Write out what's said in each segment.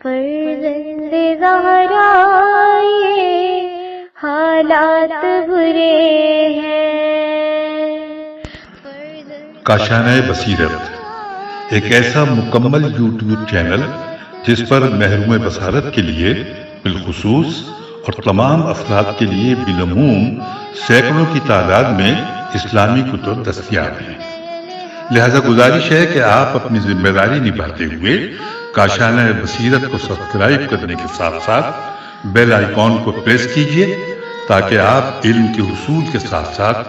فرزند زہرا یہ حالات برے ہیں۔ کاشانۂ بصیرت ایک ایسا مکمل یوٹیوب چینل جس پر محروم بصارت کے لیے بالخصوص اور تمام افراد کے لیے بالعموم سینکڑوں کی تعداد میں اسلامی کتب دستیاب ہیں۔ لہذا گزارش ہے کہ آپ اپنی ذمہ داری نبھاتے ہوئے کاشانۂ بصیرت کو سبسکرائب کرنے کے ساتھ ساتھ بیل آئیکن کو پریس کیجئے تاکہ آپ علم کے حصول کے ساتھ ساتھ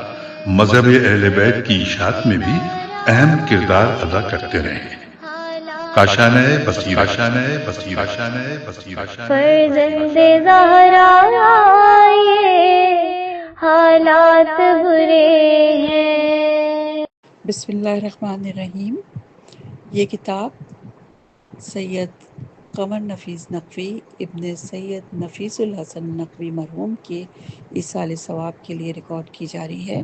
مذہب اہل بیت کی اشاعت میں بھی اہم کردار ادا کرتے رہیں۔ کاشانۂ بصیرت، کاشانۂ بصیرت، کاشانۂ بصیرت۔ فرزند زہرا یہ حالات برے ہیں۔ بسم اللہ الرحمن الرحیم۔ یہ کتاب سید قمر نفیس نقوی ابن سید نفیس الحسن نقوی مرحوم کے ایصال ثواب کے لیے ریکارڈ کی جا رہی ہے۔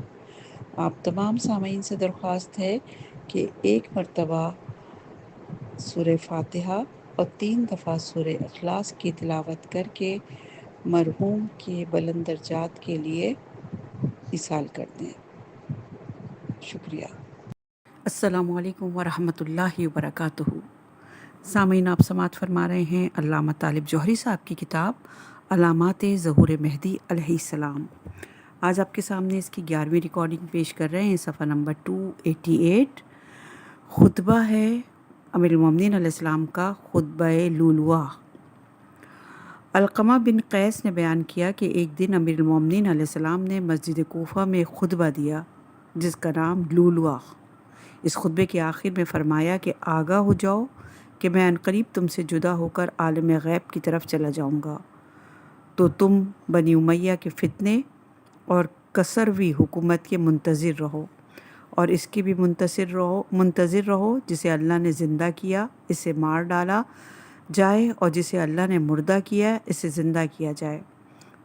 آپ تمام سامعین سے درخواست ہے کہ ایک مرتبہ سورہ فاتحہ اور 3 دفعہ سورہ اخلاص کی تلاوت کر کے مرحوم کے بلند درجات کے لیے ایصال کر دیں۔ شکریہ۔ السلام علیکم ورحمۃ اللہ وبرکاتہ۔ سامعین، آپ سماعت فرما رہے ہیں علامہ طالب جوہری صاحب کی کتاب علامات ظہور مہدی علیہ السلام۔ آج آپ کے سامنے اس کی 11ویں ریکارڈنگ پیش کر رہے ہیں، صفحہ نمبر 288۔ خطبہ ہے امیر المومنین علیہ السلام کا، خطبہ لؤلؤہ۔ علقمہ بن قیس نے بیان کیا کہ ایک دن امیر المومنین علیہ السلام نے مسجد کوفہ میں خطبہ دیا جس کا نام لؤلؤہ۔ اس خطبے کے آخر میں فرمایا کہ آگاہ ہو جاؤ کہ میں عنقریب تم سے جدا ہو کر عالم غیب کی طرف چلا جاؤں گا، تو تم بنی امیہ کے فتنے اور کسروی حکومت کے منتظر رہو، اور اس کی بھی منتظر رہو جسے اللہ نے زندہ کیا اسے مار ڈالا جائے، اور جسے اللہ نے مردہ کیا اسے زندہ کیا جائے۔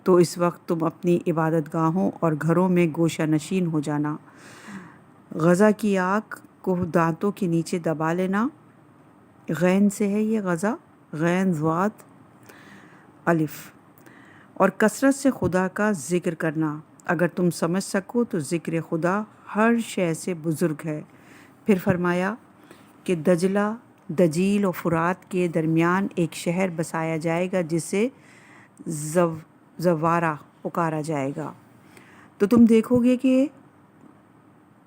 تو اس وقت تم اپنی عبادت گاہوں اور گھروں میں گوشہ نشین ہو جانا، غزہ کی آگ کو دانتوں کے نیچے دبا لینا۔ غین سے ہے یہ غزہ، غین ضاد الف، اور کثرت سے خدا کا ذکر کرنا۔ اگر تم سمجھ سکو تو ذکر خدا ہر شے سے بزرگ ہے۔ پھر فرمایا کہ دجلہ، دجیل اور فرات کے درمیان ایک شہر بسایا جائے گا جسے زوارہ پکارا جائے گا، تو تم دیکھو گے کہ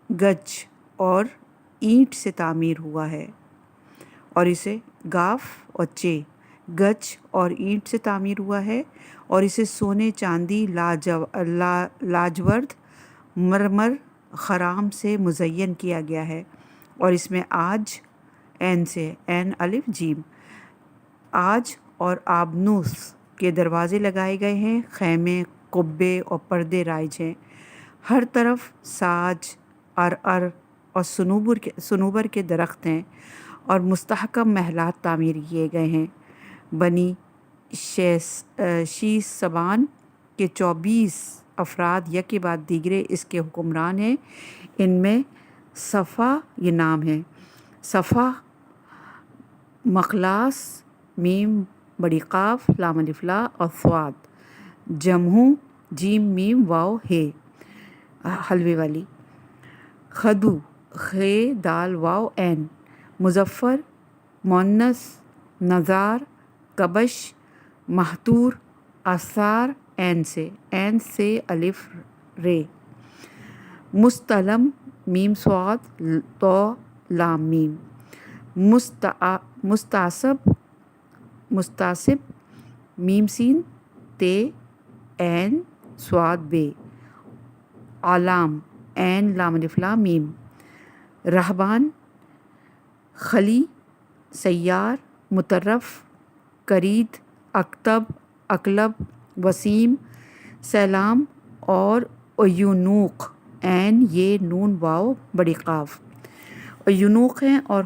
گچ اور اینٹ سے تعمیر ہوا ہے، اور اسے گاف اور چے، گچ اور اینٹ سے تعمیر ہوا ہے، اور اسے سونے، چاندی، لاجورد، مرمر، خرام سے مزین کیا گیا ہے، اور اس میں آج، عین سے، عین الف جیم، آج اور آبنوس کے دروازے لگائے گئے ہیں، خیمے، قبے اور پردے رائج ہیں۔ ہر طرف ساج، ارعر اور صنوبر کے درخت ہیں، اور مستحکم محلات تعمیر کیے گئے ہیں۔ بنی شیس سبان کے 24 افراد یکے بعد دیگرے اس کے حکمران ہیں۔ ان میں صفا یہ نام ہے، صفا، مخلاص، میم بڑی قاف، لام الف لا اور ثواد، جمہو، جیم میم واو ہے حلوے والی، خدو، خے دال واو عین، مظفر، مونس، نزار، کبش، مہتور، آثار، عین سے الف رے، مستعلم، میم صاد، تو لام میم، مستعصب، میم سین، تے، عین صاد بے، علام، عین لام الف لام میم، رہبان، خلی، سیار، مطرف، کرید، اکتب، اکلب، وسیم، سیلام اور ایونوق، عین یہ نون واو بڑی قاف، ایونوق ہیں، اور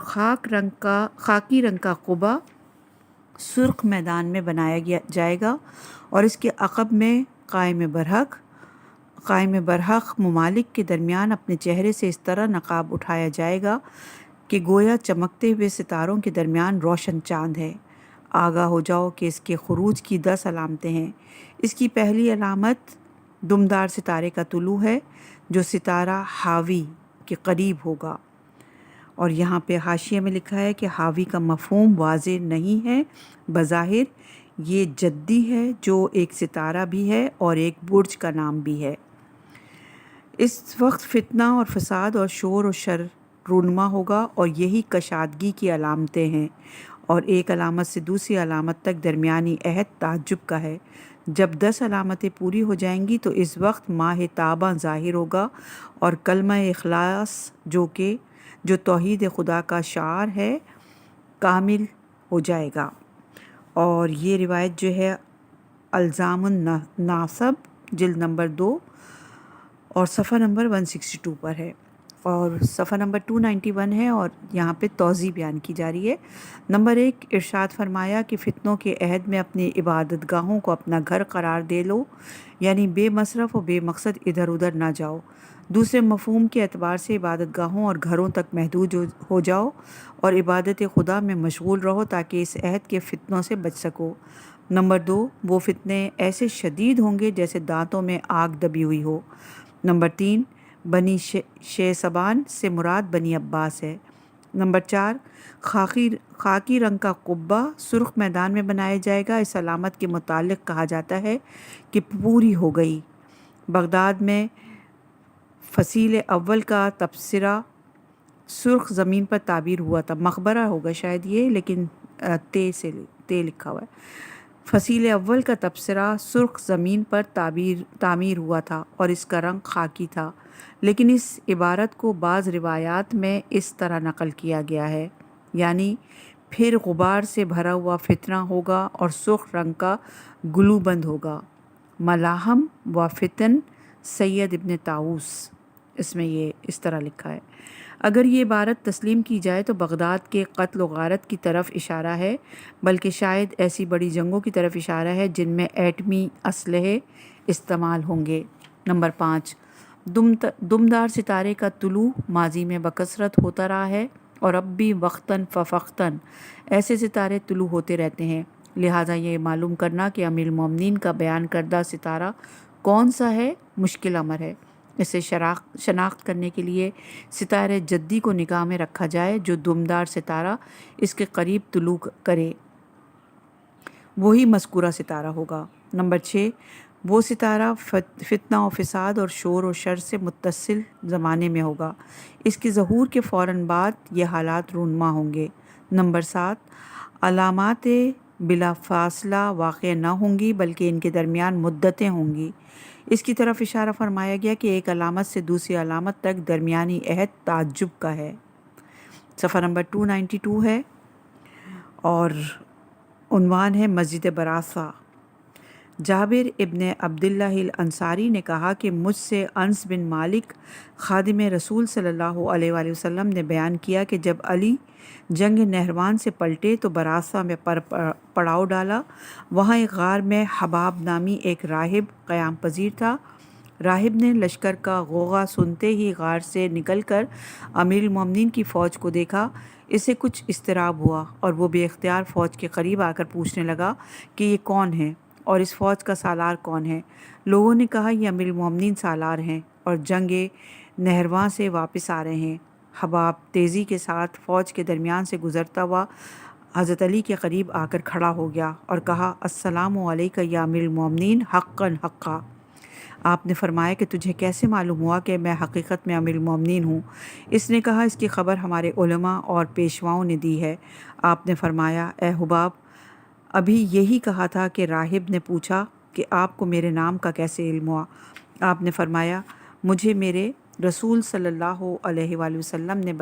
خاکی رنگ کا قبہ سرخ میدان میں بنایا جائے گا، اور اس کے عقب میں قائم برحق ممالک کے درمیان اپنے چہرے سے اس طرح نقاب اٹھایا جائے گا کہ گویا چمکتے ہوئے ستاروں کے درمیان روشن چاند ہے۔ آگاہ ہو جاؤ کہ اس کے خروج کی 10 علامتیں ہیں۔ اس کی پہلی علامت دمدار ستارے کا طلوع ہے جو ستارہ حاوی کے قریب ہوگا، اور یہاں پہ حاشیے میں لکھا ہے کہ حاوی کا مفہوم واضح نہیں ہے، بظاہر یہ جدی ہے جو ایک ستارہ بھی ہے اور ایک برج کا نام بھی ہے۔ اس وقت فتنہ اور فساد اور شور و شر رونما ہوگا، اور یہی کشادگی کی علامتیں ہیں، اور ایک علامت سے دوسری علامت تک درمیانی عہد تعجب کا ہے۔ جب 10 علامتیں پوری ہو جائیں گی تو اس وقت ماہ تاباں ظاہر ہوگا، اور کلمہ اخلاص جو توحید خدا کا شعار ہے کامل ہو جائے گا۔ اور یہ روایت جو ہے الزام الناصب جلد نمبر 2 اور صفحہ نمبر 162 پر ہے، اور صفحہ نمبر 291 ہے، اور یہاں پہ توضیح بیان کی جا رہی ہے۔ نمبر 1، ارشاد فرمایا کہ فتنوں کے عہد میں اپنی عبادت گاہوں کو اپنا گھر قرار دے لو، یعنی بے مصرف و بے مقصد ادھر ادھر نہ جاؤ۔ دوسرے مفہوم کے اعتبار سے عبادت گاہوں اور گھروں تک محدود ہو جاؤ اور عبادت خدا میں مشغول رہو تاکہ اس عہد کے فتنوں سے بچ سکو۔ نمبر 2، وہ فتنے ایسے شدید ہوں گے جیسے دانتوں میں آگ دبی ہوئی ہو۔ نمبر 3، بنی شیسبان سے مراد بنی عباس ہے۔ نمبر 4، خاکی رنگ کا قبہ سرخ میدان میں بنایا جائے گا۔ اس علامت کے متعلق کہا جاتا ہے کہ پوری ہو گئی۔ بغداد میں فصیل اول کا تبصرہ سرخ زمین پر تعبیر ہوا تھا، مقبرہ ہوگا شاید یہ، لیکن تے لکھا ہوا ہے۔ فصیل اول کا تبصرہ سرخ زمین پر تعمیر ہوا تھا اور اس کا رنگ خاکی تھا، لیکن اس عبارت کو بعض روایات میں اس طرح نقل کیا گیا ہے، یعنی پھر غبار سے بھرا ہوا فتنہ ہوگا اور سرخ رنگ کا گلو بند ہوگا۔ ملاحم و فتن سید ابن طاووس، اس میں یہ اس طرح لکھا ہے۔ اگر یہ عبارت تسلیم کی جائے تو بغداد کے قتل و غارت کی طرف اشارہ ہے، بلکہ شاید ایسی بڑی جنگوں کی طرف اشارہ ہے جن میں ایٹمی اسلحے استعمال ہوں گے۔ نمبر 5، دمدار ستارے کا طلوع ماضی میں بکثرت ہوتا رہا ہے اور اب بھی وقتاً فوقتاً ایسے ستارے طلوع ہوتے رہتے ہیں، لہٰذا یہ معلوم کرنا کہ امیر المومنین کا بیان کردہ ستارہ کون سا ہے مشکل امر ہے۔ اسے شناخت کرنے کے لیے ستارے جدی کو نگاہ میں رکھا جائے جو دمدار ستارہ اس کے قریب طلوع کرے، وہی مذکورہ ستارہ ہوگا۔ نمبر 6، وہ ستارہ فتنہ و فساد اور شور و شر سے متصل زمانے میں ہوگا، اس کے ظہور کے فوراً بعد یہ حالات رونما ہوں گے۔ نمبر 7، علامات بلا فاصلہ واقع نہ ہوں گی بلکہ ان کے درمیان مدتیں ہوں گی۔ اس کی طرف اشارہ فرمایا گیا کہ ایک علامت سے دوسری علامت تک درمیانی عہد تعجب کا ہے۔ صفحہ نمبر 292 ہے، اور عنوان ہے مسجد براسا۔ جابر ابن عبداللہ الانصاری نے کہا کہ مجھ سے انس بن مالک خادم رسول صلی اللہ علیہ وآلہ وسلم نے بیان کیا کہ جب علی جنگ نہروان سے پلٹے تو براسا میں پڑاؤ ڈالا۔ وہاں ایک غار میں حباب نامی ایک راہب قیام پذیر تھا۔ راہب نے لشکر کا غوغا سنتے ہی غار سے نکل کر امیر المومنین کی فوج کو دیکھا۔ اسے کچھ اضطراب ہوا اور وہ بے اختیار فوج کے قریب آ کر پوچھنے لگا کہ یہ کون ہے اور اس فوج کا سالار کون ہے؟ لوگوں نے کہا یہ امیر المومنین سالار ہیں اور جنگ نہرواں سے واپس آ رہے ہیں۔ حباب تیزی کے ساتھ فوج کے درمیان سے گزرتا ہوا حضرت علی کے قریب آ کر کھڑا ہو گیا اور کہا السلام علیکہ یا امیر المومنین حقاً حقا۔ آپ نے فرمایا کہ تجھے کیسے معلوم ہوا کہ میں حقیقت میں امیر المومنین ہوں؟ اس نے کہا اس کی خبر ہمارے علماء اور پیشواؤں نے دی ہے۔ آپ نے فرمایا اے حباب، ابھی یہی کہا تھا کہ راہب نے پوچھا کہ آپ کو میرے نام کا کیسے علم ہوا؟ آپ نے فرمایا مجھے میرے رسول صلی اللہ علیہ وآلہ وسلم نے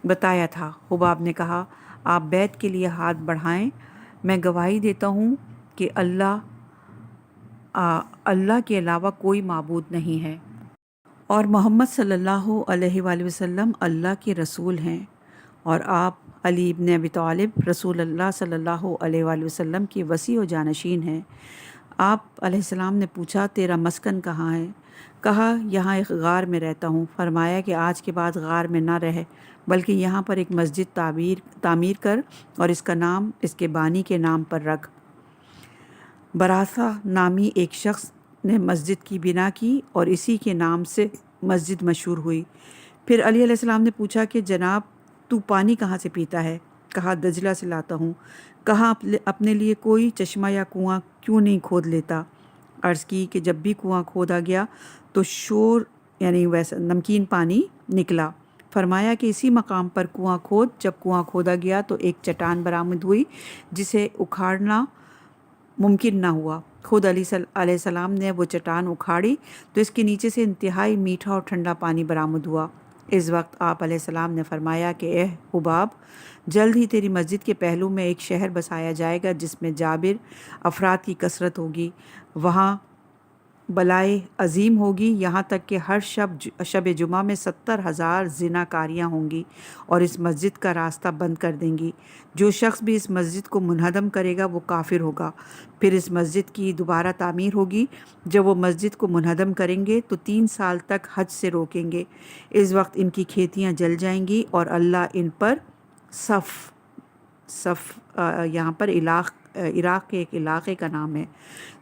بتایا تھا۔ حباب نے کہا آپ بیعت کے لیے ہاتھ بڑھائیں، میں گواہی دیتا ہوں کہ اللہ کے علاوہ کوئی معبود نہیں ہے اور محمد صلی اللہ علیہ وآلہ وسلم اللہ کے رسول ہیں، اور آپ علی ابن ابی طالب رسول اللہ صلی اللہ علیہ وآلہ وسلم کے وصی و جانشین ہیں۔ آپ علیہ السلام نے پوچھا تیرا مسکن کہاں ہے؟ کہا یہاں ایک غار میں رہتا ہوں۔ فرمایا کہ آج کے بعد غار میں نہ رہ بلکہ یہاں پر ایک مسجد تعمیر کر اور اس کا نام اس کے بانی کے نام پر رکھ۔ براسا نامی ایک شخص نے مسجد کی بنا کی اور اسی کے نام سے مسجد مشہور ہوئی۔ پھر علی علیہ السلام نے پوچھا کہ جناب تو پانی کہاں سے پیتا ہے؟ کہا دجلہ سے لاتا ہوں۔ کہا اپنے لیے کوئی چشمہ یا کنواں کیوں نہیں کھود لیتا؟ عرض کی کہ جب بھی کنواں کھودا گیا تو شور یعنی ویسا نمکین پانی نکلا۔ فرمایا کہ اسی مقام پر کنواں کھود، جب کنواں کھودا گیا تو ایک چٹان برآمد ہوئی جسے اکھاڑنا ممکن نہ ہوا۔ خود علیہ السلام نے وہ چٹان اکھاڑی تو اس کے نیچے سے انتہائی میٹھا اور ٹھنڈا پانی برآمد ہوا۔ اس وقت آپ علیہ السلام نے فرمایا کہ اے حباب، جلد ہی تیری مسجد کے پہلو میں ایک شہر بسایا جائے گا جس میں جابر افراد کی کثرت ہوگی، وہاں بلائے عظیم ہوگی، یہاں تک کہ ہر شب جمعہ میں 70,000 زنا کاریاں ہوں گی اور اس مسجد کا راستہ بند کر دیں گی۔ جو شخص بھی اس مسجد کو منہدم کرے گا وہ کافر ہوگا۔ پھر اس مسجد کی دوبارہ تعمیر ہوگی۔ جب وہ مسجد کو منہدم کریں گے تو 3 سال تک حج سے روکیں گے۔ اس وقت ان کی کھیتیاں جل جائیں گی اور اللہ ان پر صف یہاں پر عراق کے ایک علاقے کا نام ہے،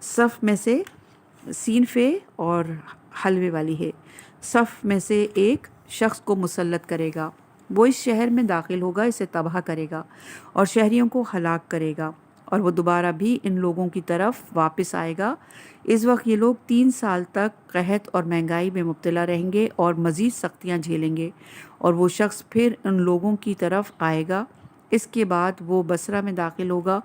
صف میں سے سین فے اور حلوے والی ہے، صف میں سے ایک شخص کو مسلط کرے گا۔ وہ اس شہر میں داخل ہوگا، اسے تباہ کرے گا اور شہریوں کو ہلاک کرے گا، اور وہ دوبارہ بھی ان لوگوں کی طرف واپس آئے گا۔ اس وقت یہ لوگ 3 سال تک قحط اور مہنگائی میں مبتلا رہیں گے اور مزید سختیاں جھیلیں گے، اور وہ شخص پھر ان لوگوں کی طرف آئے گا۔ اس کے بعد وہ بصرہ میں داخل ہوگا۔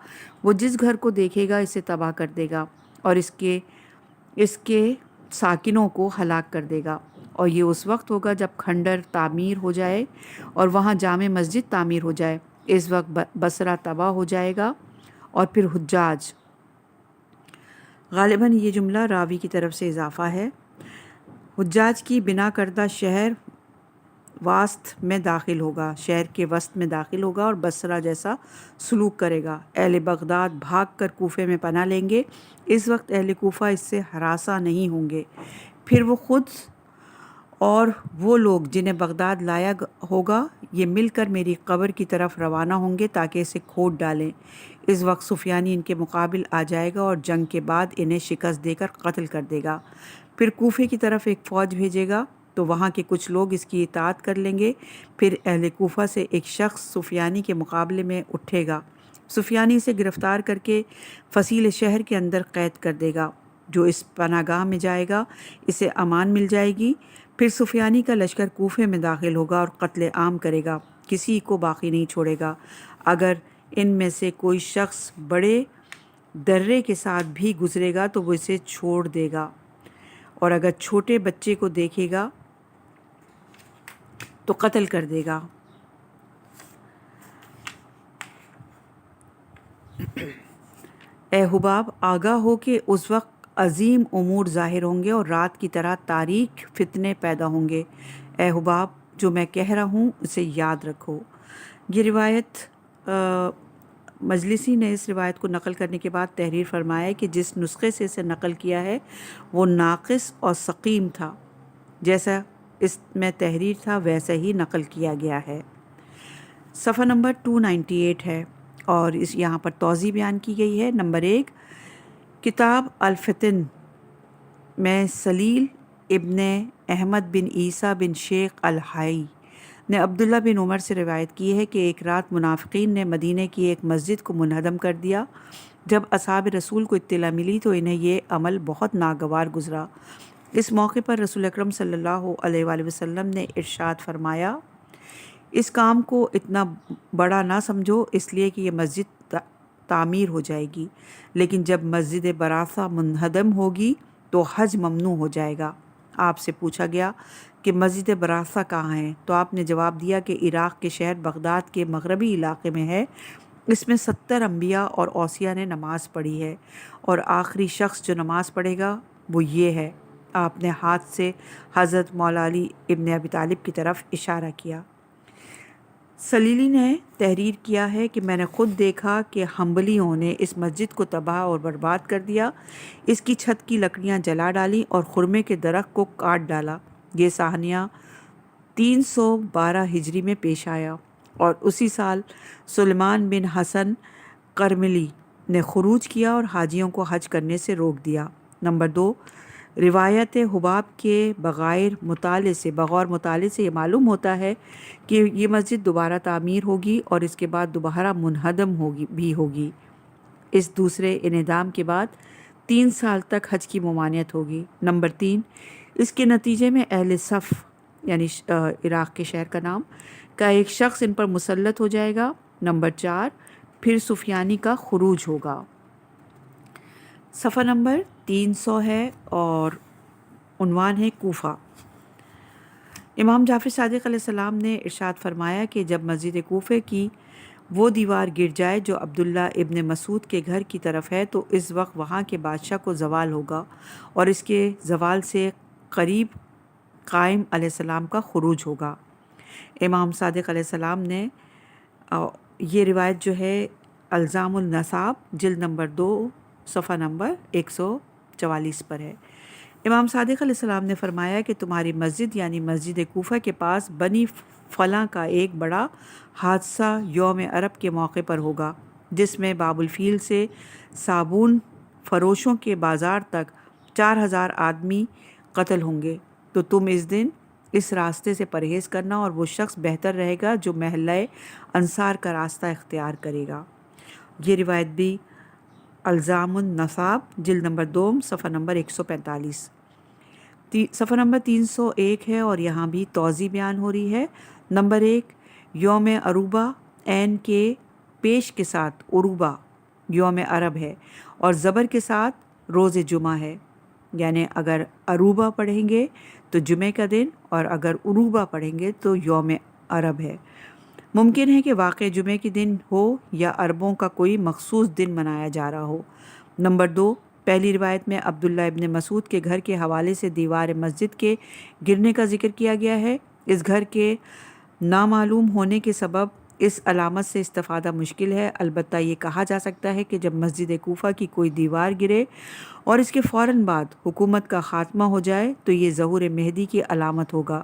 وہ جس گھر کو دیکھے گا اسے تباہ کر دے گا اور اس کے ساکنوں کو ہلاک کر دے گا، اور یہ اس وقت ہوگا جب کھنڈر تعمیر ہو جائے اور وہاں جامع مسجد تعمیر ہو جائے۔ اس وقت بصرہ تباہ ہو جائے گا اور پھر حجاج، غالباً یہ جملہ راوی کی طرف سے اضافہ ہے، حجاج کی بنا کردہ شہر وسط میں داخل ہوگا اور بصرہ جیسا سلوک کرے گا۔ اہل بغداد بھاگ کر کوفے میں پناہ لیں گے۔ اس وقت اہل کوفہ اس سے ہراساں نہیں ہوں گے۔ پھر وہ خود اور وہ لوگ جنہیں بغداد لایا ہوگا یہ مل کر میری قبر کی طرف روانہ ہوں گے تاکہ اسے کھود ڈالیں۔ اس وقت سفیانی ان کے مقابل آ جائے گا اور جنگ کے بعد انہیں شکست دے کر قتل کر دے گا۔ پھر کوفے کی طرف ایک فوج بھیجے گا تو وہاں کے کچھ لوگ اس کی اطاعت کر لیں گے۔ پھر اہل کوفہ سے ایک شخص سفیانی کے مقابلے میں اٹھے گا۔ سفیانی اسے گرفتار کر کے فصیل شہر کے اندر قید کر دے گا۔ جو اس پناہ گاہ میں جائے گا اسے امان مل جائے گی۔ پھر سفیانی کا لشکر کوفے میں داخل ہوگا اور قتل عام کرے گا، کسی کو باقی نہیں چھوڑے گا۔ اگر ان میں سے کوئی شخص بڑے درے کے ساتھ بھی گزرے گا تو وہ اسے چھوڑ دے گا، اور اگر چھوٹے بچے کو دیکھے گا تو قتل کر دے گا۔ اے حباب، آگاہ ہو کہ اس وقت عظیم امور ظاہر ہوں گے اور رات کی طرح تاریک فتنے پیدا ہوں گے۔ اے حباب، جو میں کہہ رہا ہوں اسے یاد رکھو۔ یہ روایت مجلسی نے اس روایت کو نقل کرنے کے بعد تحریر فرمایا کہ جس نسخے سے اسے نقل کیا ہے وہ ناقص اور سقیم تھا، جیسا اس میں تحریر تھا ویسا ہی نقل کیا گیا ہے۔ صفحہ نمبر 298 ہے اور یہاں پر توضیح بیان کی گئی ہے۔ نمبر 1، کتاب الفتن میں سلیل ابن احمد بن عیسیٰ بن شیخ الحائی نے عبداللہ بن عمر سے روایت کی ہے کہ ایک رات منافقین نے مدینہ کی ایک مسجد کو منہدم کر دیا۔ جب اصحاب رسول کو اطلاع ملی تو انہیں یہ عمل بہت ناگوار گزرا۔ اس موقع پر رسول اکرم صلی اللہ علیہ وآلہ وسلم نے ارشاد فرمایا، اس کام کو اتنا بڑا نہ سمجھو، اس لیے کہ یہ مسجد تعمیر ہو جائے گی، لیکن جب مسجد براسا منہدم ہوگی تو حج ممنوع ہو جائے گا۔ آپ سے پوچھا گیا کہ مسجد براسا کہاں ہے؟ تو آپ نے جواب دیا کہ عراق کے شہر بغداد کے مغربی علاقے میں ہے۔ اس میں 70 انبیاء اور اوصیاء نے نماز پڑھی ہے، اور آخری شخص جو نماز پڑھے گا وہ یہ ہے۔ آپ نے ہاتھ سے حضرت مولا علی ابن ابی طالب کی طرف اشارہ کیا۔ سلیلی نے تحریر کیا ہے کہ میں نے خود دیکھا کہ حنبلیوں نے اس مسجد کو تباہ اور برباد کر دیا، اس کی چھت کی لکڑیاں جلا ڈالی اور خرمے کے درخت کو کاٹ ڈالا۔ یہ صحنہ 312 ہجری میں پیش آیا، اور اسی سال سلیمان بن حسن کرملی نے خروج کیا اور حاجیوں کو حج کرنے سے روک دیا۔ نمبر 2، روایت حباب کے بغیر مطالعے سے یہ معلوم ہوتا ہے کہ یہ مسجد دوبارہ تعمیر ہوگی اور اس کے بعد دوبارہ منہدم ہوگی۔ اس دوسرے انہدام کے بعد 3 سال تک حج کی ممانعت ہوگی۔ نمبر 3، اس کے نتیجے میں اہل صف یعنی عراق کے شہر کا نام کا ایک شخص ان پر مسلط ہو جائے گا۔ نمبر 4، پھر سفیانی کا خروج ہوگا۔ صفحہ نمبر 300 ہے اور عنوان ہے کوفہ۔ امام جعفر صادق علیہ السلام نے ارشاد فرمایا کہ جب مسجد کوفہ کی وہ دیوار گر جائے جو عبداللہ ابن مسعود کے گھر کی طرف ہے تو اس وقت وہاں کے بادشاہ کو زوال ہوگا اور اس کے زوال سے قریب قائم علیہ السلام کا خروج ہوگا۔ امام صادق علیہ السلام نے یہ روایت جو ہے الزام النساب جلد نمبر 2 صفحہ نمبر 144 پر ہے۔ امام صادق علیہ السلام نے فرمایا کہ تمہاری مسجد یعنی مسجد کوفہ کے پاس بنی فلاں کا ایک بڑا حادثہ یوم عرب کے موقع پر ہوگا، جس میں باب الفیل سے صابون فروشوں کے بازار تک 4000 آدمی قتل ہوں گے، تو تم اس دن اس راستے سے پرہیز کرنا اور وہ شخص بہتر رہے گا جو محلہ انصار کا راستہ اختیار کرے گا۔ یہ روایت بھی الزام النساب جلد نمبر 2 صفحہ نمبر 145 صفحہ نمبر 301 ہے اور یہاں بھی توضیح بیان ہو رہی ہے۔ نمبر 1، یوم عروبہ عین کے پیش کے ساتھ عروبہ یوم عرب ہے اور زبر کے ساتھ روز جمعہ ہے، یعنی اگر عروبہ پڑھیں گے تو جمعہ کا دن اور اگر عروبہ پڑھیں گے تو یوم عرب ہے۔ ممکن ہے کہ واقع جمعہ کے دن ہو یا عربوں کا کوئی مخصوص دن منایا جا رہا ہو۔ نمبر 2، پہلی روایت میں عبداللہ ابن مسعود کے گھر کے حوالے سے دیوار مسجد کے گرنے کا ذکر کیا گیا ہے۔ اس گھر کے نامعلوم ہونے کے سبب اس علامت سے استفادہ مشکل ہے، البتہ یہ کہا جا سکتا ہے کہ جب مسجد کوفہ کی کوئی دیوار گرے اور اس کے فوراً بعد حکومت کا خاتمہ ہو جائے تو یہ ظہور مہدی کی علامت ہوگا۔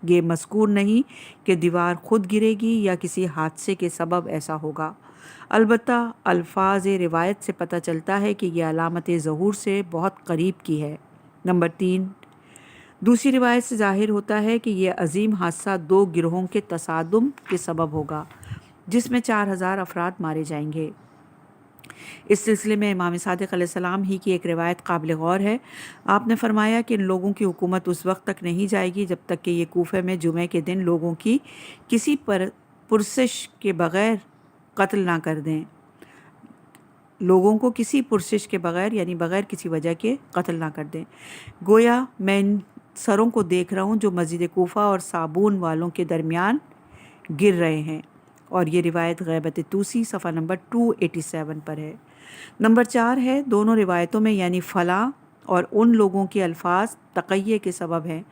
یہ مذکور نہیں کہ دیوار خود گرے گی یا کسی حادثے کے سبب ایسا ہوگا، البتہ الفاظ روایت سے پتہ چلتا ہے کہ یہ علامت ظہور سے بہت قریب کی ہے۔ نمبر 3، دوسری روایت سے ظاہر ہوتا ہے کہ یہ عظیم حادثہ 2 گروہوں کے تصادم کے سبب ہوگا جس میں 4000 افراد مارے جائیں گے۔ اس سلسلے میں امام صادق علیہ السلام ہی کی ایک روایت قابل غور ہے۔ آپ نے فرمایا کہ ان لوگوں کی حکومت اس وقت تک نہیں جائے گی جب تک کہ یہ کوفہ میں جمعہ کے دن لوگوں کی کسی پرسش کے بغیر قتل نہ کر دیں، لوگوں کو کسی پرسش کے بغیر یعنی بغیر کسی وجہ کے قتل نہ کر دیں۔ گویا میں ان سروں کو دیکھ رہا ہوں جو مسجد کوفہ اور صابون والوں کے درمیان گر رہے ہیں، اور یہ روایت غیبت توسی صفحہ نمبر 287 پر ہے۔ نمبر 4 ہے، دونوں روایتوں میں یعنی فلاں اور ان لوگوں کے الفاظ تقیہ کے سبب ہیں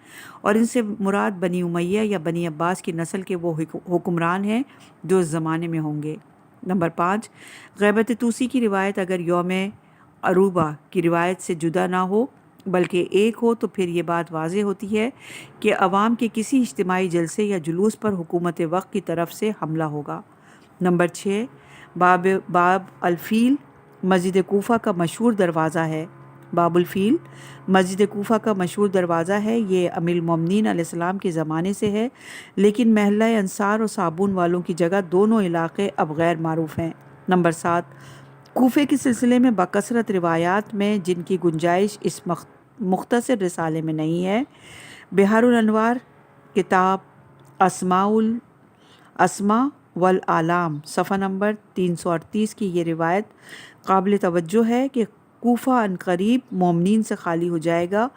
اور ان سے مراد بنی امیہ یا بنی عباس کی نسل کے وہ حکمران ہیں جو اس زمانے میں ہوں گے۔ نمبر 5، غیبت توسی کی روایت اگر یوم عروبہ کی روایت سے جدا نہ ہو بلکہ ایک ہو تو پھر یہ بات واضح ہوتی ہے کہ عوام کے کسی اجتماعی جلسے یا جلوس پر حکومت وقت کی طرف سے حملہ ہوگا۔ نمبر 6، باب الفیل مسجد کوفہ کا مشہور دروازہ ہے۔ باب الفیل مسجد کوفہ کا مشہور دروازہ ہے، یہ امیر المومنین علیہ السلام کے زمانے سے ہے، لیکن محلہ انصار اور صابون والوں کی جگہ دونوں علاقے اب غیر معروف ہیں۔ نمبر 7، کوفے کے سلسلے میں بکثرت روایات میں جن کی گنجائش اس مختصر رسالے میں نہیں ہے، بحار الانوار کتاب اسماء والآلام صفحہ نمبر 338 کی یہ روایت قابل توجہ ہے کہ کوفہ عنقریب مومنین سے خالی ہو جائے گا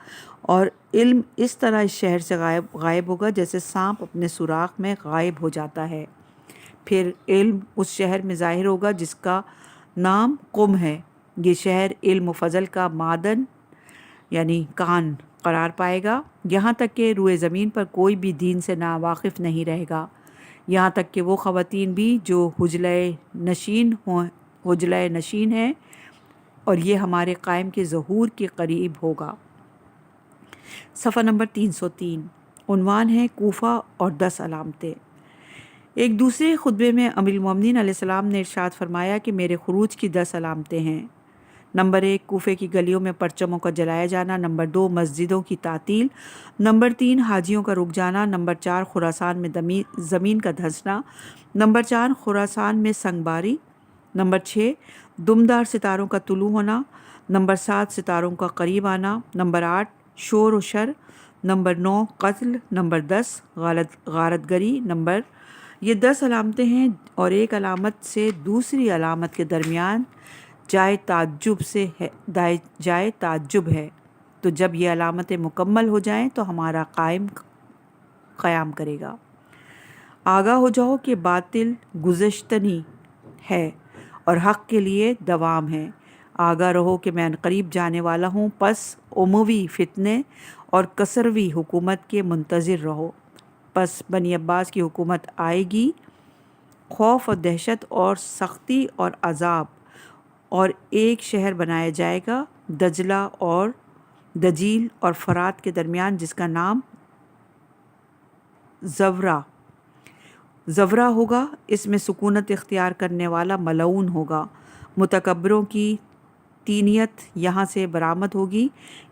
اور علم اس طرح اس شہر سے غائب ہوگا جیسے سانپ اپنے سوراخ میں غائب ہو جاتا ہے۔ پھر علم اس شہر میں ظاہر ہوگا جس کا نام قم ہے۔ یہ شہر علم و فضل کا معدن یعنی کان قرار پائے گا، یہاں تک کہ روئے زمین پر کوئی بھی دین سے ناواقف نہیں رہے گا، یہاں تک کہ وہ خواتین بھی جو حجلہ نشین ہیں، اور یہ ہمارے قائم کے ظہور کے قریب ہوگا۔ صفحہ نمبر 303، عنوان ہے کوفہ اور 10 علامتیں۔ ایک دوسرے خطبے میں امیر المومنین علیہ السلام نے ارشاد فرمایا کہ میرے خروج کی 10 علامتیں ہیں۔ نمبر 1 کوفے کی گلیوں میں پرچموں کا جلایا جانا۔ نمبر 2 مسجدوں کی تعطیل۔ نمبر 3 حاجیوں کا رک جانا۔ نمبر 4 خراسان میں زمین کا دھنسنا۔ نمبر 4 خراسان میں سنگ باری۔ نمبر 6 دمدار ستاروں کا طلوع ہونا۔ نمبر 7 ستاروں کا قریب آنا۔ نمبر 8 شور و شر۔ نمبر 9 قتل۔ نمبر 10 غارت گری۔ یہ 10 علامتیں ہیں اور ایک علامت سے دوسری علامت کے درمیان جائے تعجب ہے۔ تو جب یہ علامتیں مکمل ہو جائیں تو ہمارا قیام کرے گا۔ آگاہ ہو جاؤ کہ باطل گزشتنی ہے اور حق کے لیے دوام ہے۔ آگاہ رہو کہ میں عنقریب جانے والا ہوں، پس اموی فتنے اور کسروی حکومت کے منتظر رہو۔ پس بنی عباس کی حکومت آئے گی، خوف اور دہشت اور سختی اور عذاب، اور ایک شہر بنایا جائے گا دجلہ اور دجیل اور فرات کے درمیان، جس کا نام زورا ہوگا۔ اس میں سکونت اختیار کرنے والا ملعون ہوگا۔ متکبروں کی تینیت یہاں سے برآمد ہوگی۔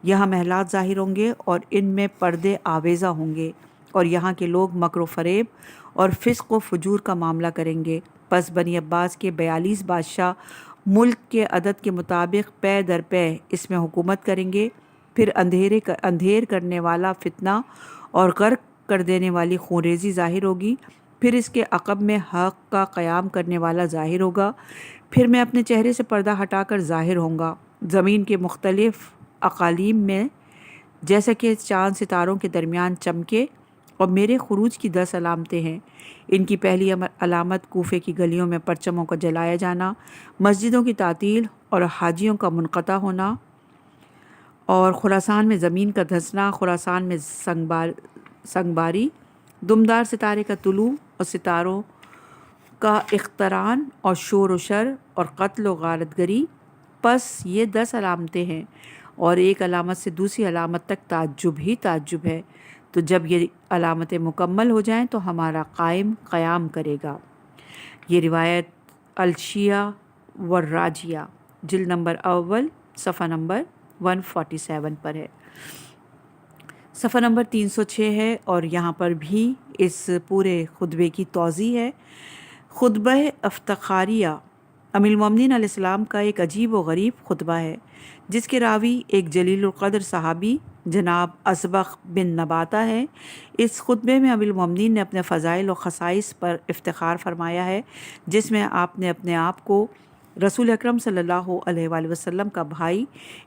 یہاں محلات ظاہر ہوں گے اور ان میں پردے آویزہ ہوں گے، اور یہاں کے لوگ مکر و فریب اور فسق و فجور کا معاملہ کریں گے۔ پس بنی عباس کے 42 بادشاہ ملک کے عدد کے مطابق پے در پے اس میں حکومت کریں گے۔ پھر اندھیر کرنے والا فتنہ اور غرق کر دینے والی خونریزی ظاہر ہوگی۔ پھر اس کے عقب میں حق کا قیام کرنے والا ظاہر ہوگا۔ پھر میں اپنے چہرے سے پردہ ہٹا کر ظاہر ہوں گا زمین کے مختلف اقالیم میں، جیسا کہ چاند ستاروں کے درمیان چمکے۔ اور میرے خروج کی 10 علامتیں ہیں۔ ان کی پہلی علامت کوفے کی گلیوں میں پرچموں کا جلایا جانا، مسجدوں کی تعطیل اور حاجیوں کا منقطع ہونا، اور خراسان میں زمین کا دھنسنا، خراسان میں سنگ باری، دمدار ستارے کا طلوع اور ستاروں کا اختران، اور شور و شر اور قتل و غارت گری۔ پس یہ 10 علامتیں ہیں اور ایک علامت سے دوسری علامت تک تعجب ہی تعجب ہے۔ تو جب یہ علامتیں مکمل ہو جائیں تو ہمارا قیام کرے گا۔ یہ روایت الشیعہ والراجیہ جلد نمبر 1 صفحہ نمبر 147 پر ہے۔ صفحہ نمبر 306 ہے، اور یہاں پر بھی اس پورے خطبے کی توضیح ہے۔ خطبہ افتخاریہ امیر المومنین علیہ السلام کا ایک عجیب و غریب خطبہ ہے، جس کے راوی ایک جلیل القدر صحابی جناب اسبغ بن نباتہ ہے۔ اس خطبے میں امیر المومنین نے اپنے فضائل و خصائص پر افتخار فرمایا ہے، جس میں آپ نے اپنے آپ کو رسول اکرم صلی اللہ علیہ وآلہ وسلم کا بھائی،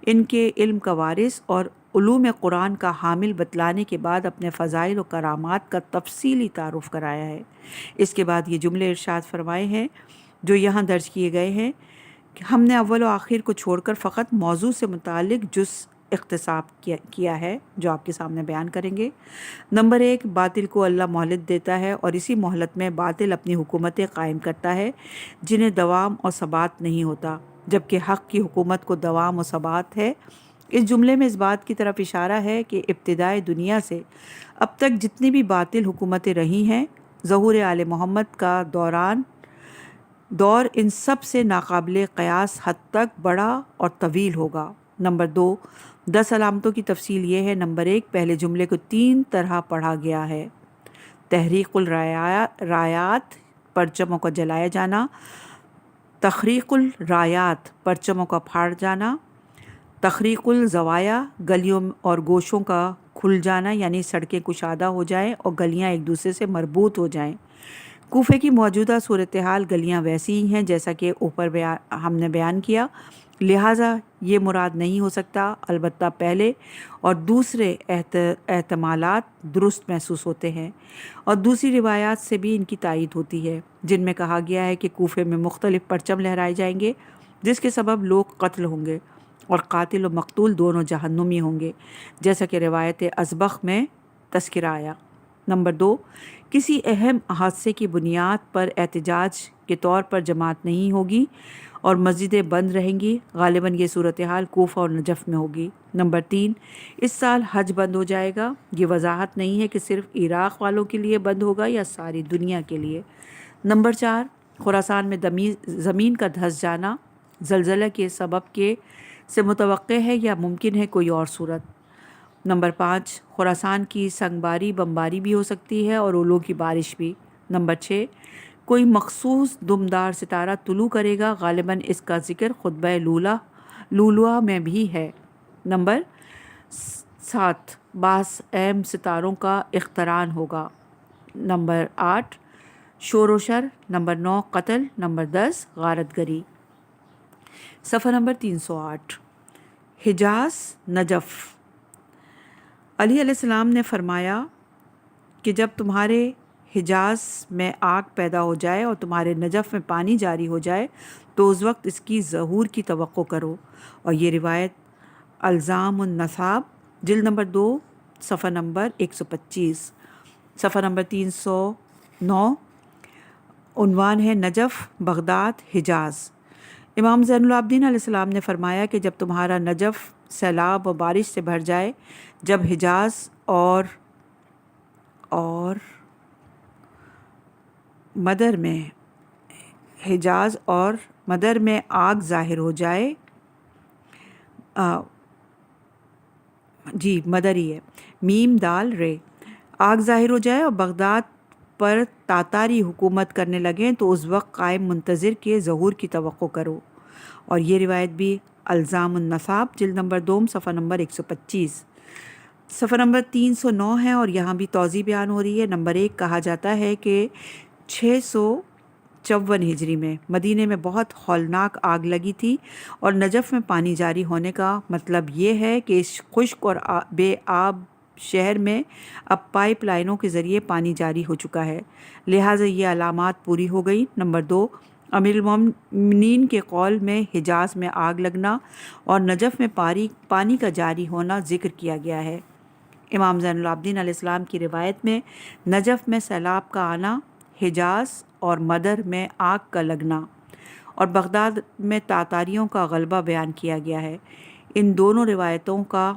ان کے علم کا وارث اور علوم قرآن کا حامل بتلانے کے بعد اپنے فضائل و کرامات کا تفصیلی تعارف کرایا ہے۔ اس کے بعد یہ جملے ارشاد فرمائے ہیں جو یہاں درج کیے گئے ہیں کہ ہم نے اول و آخر کو چھوڑ کر فقط موضوع سے متعلق جز اختصاب کیا ہے، جو آپ کے سامنے بیان کریں گے۔ نمبر 1 باطل کو اللہ مہلت دیتا ہے، اور اسی مہلت میں باطل اپنی حکومتیں قائم کرتا ہے جنہیں دوام اور ثبات نہیں ہوتا، جبکہ حق کی حکومت کو دوام و ثبات ہے۔ اس جملے میں اس بات کی طرف اشارہ ہے کہ ابتدائے دنیا سے اب تک جتنی بھی باطل حکومتیں رہی ہیں، ظہور آل محمد کا دور ان سب سے ناقابل قیاس حد تک بڑا اور طویل ہوگا۔ نمبر 2 10 علامتوں کی تفصیل یہ ہے۔ نمبر 1 پہلے جملے کو 3 طرح پڑھا گیا ہے: تحریق الرایات پرچموں کا جلایا جانا، تخریق الرایات پرچموں کا پھاڑ جانا، تخریق الزوایا گلیوں اور گوشوں کا کھل جانا، یعنی سڑکیں کشادہ ہو جائیں اور گلیاں ایک دوسرے سے مربوط ہو جائیں۔ کوفے کی موجودہ صورتحال گلیاں ویسی ہی ہیں جیسا کہ اوپر ہم نے بیان کیا، لہٰذا یہ مراد نہیں ہو سکتا، البتہ پہلے اور دوسرے احتمالات درست محسوس ہوتے ہیں، اور دوسری روایات سے بھی ان کی تائید ہوتی ہے، جن میں کہا گیا ہے کہ کوفے میں مختلف پرچم لہرائے جائیں گے جس کے سبب لوگ قتل ہوں گے اور قاتل و مقتول دونوں جہنمی ہوں گے، جیسا کہ روایت اسبغ میں تذکرہ آیا۔ نمبر 2 کسی اہم حادثے کی بنیاد پر احتجاج کے طور پر جماعت نہیں ہوگی اور مسجدیں بند رہیں گی۔ غالباً یہ صورتحال کوفہ اور نجف میں ہوگی۔ نمبر 3، اس سال حج بند ہو جائے گا۔ یہ وضاحت نہیں ہے کہ صرف عراق والوں کے لیے بند ہوگا یا ساری دنیا کے لیے۔ نمبر 4، خراسان میں زمین کا دھس جانا زلزلہ کے سبب سے متوقع ہے یا ممکن ہے کوئی اور صورت۔ نمبر 5، خراسان کی سنگباری بمباری بھی ہو سکتی ہے اور اولوں کی بارش بھی۔ نمبر 6، کوئی مخصوص دمدار ستارہ طلوع کرے گا، غالباً اس کا ذکر خطبہ لولوا میں بھی ہے۔ نمبر 7، بعض اہم ستاروں کا اختران ہوگا۔ نمبر 8، شور و شر۔ نمبر 9، قتل۔ نمبر 10، غارت گری۔ صفحہ نمبر 308۔ حجاز نجف۔ علی علیہ السلام نے فرمایا کہ جب تمہارے حجاز میں آگ پیدا ہو جائے اور تمہارے نجف میں پانی جاری ہو جائے تو اس وقت اس کی ظہور کی توقع کرو۔ اور یہ روایت الزام النصاب جلد نمبر 2 صفحہ نمبر 125۔ صفحہ نمبر 309، عنوان ہے نجف، بغداد، حجاز۔ امام زین العابدین علیہ السلام نے فرمایا کہ جب تمہارا نجف سیلاب و بارش سے بھر جائے، جب حجاز اور مدر میں آگ ظاہر ہو جائے، مدر ہی ہے، میم دال رے، آگ ظاہر ہو جائے اور بغداد پر تاتاری حکومت کرنے لگیں تو اس وقت قائم منتظر کے ظہور کی توقع کرو۔ اور یہ روایت بھی الزام النصاب جلد نمبر 2 صفحہ نمبر 125۔ صفحہ نمبر 309 ہے اور یہاں بھی توضیح بیان ہو رہی ہے۔ نمبر 1، کہا جاتا ہے کہ 654 ہجری میں مدینے میں بہت ہولناک آگ لگی تھی اور نجف میں پانی جاری ہونے کا مطلب یہ ہے کہ اس خشک اور بے آب شہر میں اب پائپ لائنوں کے ذریعے پانی جاری ہو چکا ہے، لہٰذا یہ علامات پوری ہو گئی۔ نمبر 2، امیر المومنین کے قول میں حجاز میں آگ لگنا اور نجف میں پانی کا جاری ہونا ذکر کیا گیا ہے۔ امام زین العابدین علیہ السلام کی روایت میں نجف میں سیلاب کا آنا، حجاز اور مدر میں آگ کا لگنا اور بغداد میں تاتاریوں کا غلبہ بیان کیا گیا ہے۔ ان دونوں روایتوں کا